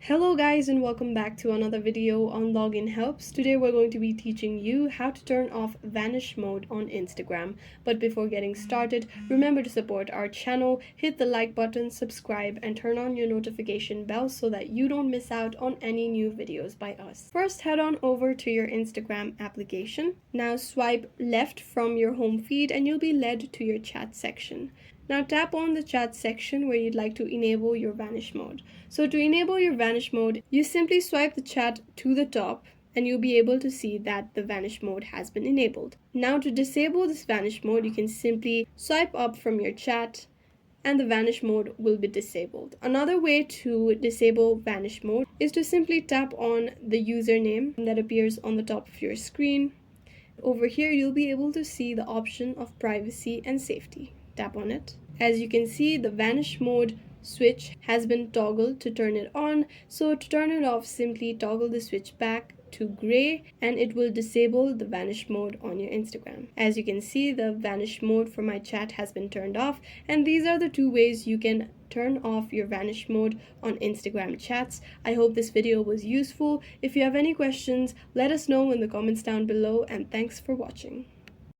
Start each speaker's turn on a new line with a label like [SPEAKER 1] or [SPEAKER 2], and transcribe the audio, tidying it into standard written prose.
[SPEAKER 1] Hello guys and welcome back to another video on login helps. Today we're going to be teaching you how to turn off vanish mode on Instagram. But before getting started, remember to support our channel, hit the like button, subscribe and turn on your notification bell so that you don't miss out on any new videos by us. First, head on over to your Instagram application. Now swipe left from your home feed and you'll be led to your chat section. Now tap on the chat section where you'd like to enable your vanish mode. So to enable your vanish mode, you simply swipe the chat to the top and you'll be able to see that the vanish mode has been enabled. Now to disable this vanish mode, you can simply swipe up from your chat and the vanish mode will be disabled. Another way to disable vanish mode is to simply tap on the username that appears on the top of your screen. Over here, you'll be able to see the option of privacy and safety. Tap on it. As you can see, the vanish mode switch has been toggled to turn it on. So to turn it off, simply toggle the switch back to gray and it will disable the vanish mode on your Instagram. As you can see, the vanish mode for my chat has been turned off, and these are the two ways you can turn off your vanish mode on Instagram chats. I hope this video was useful. If you have any questions, let us know in the comments down below, and thanks for watching.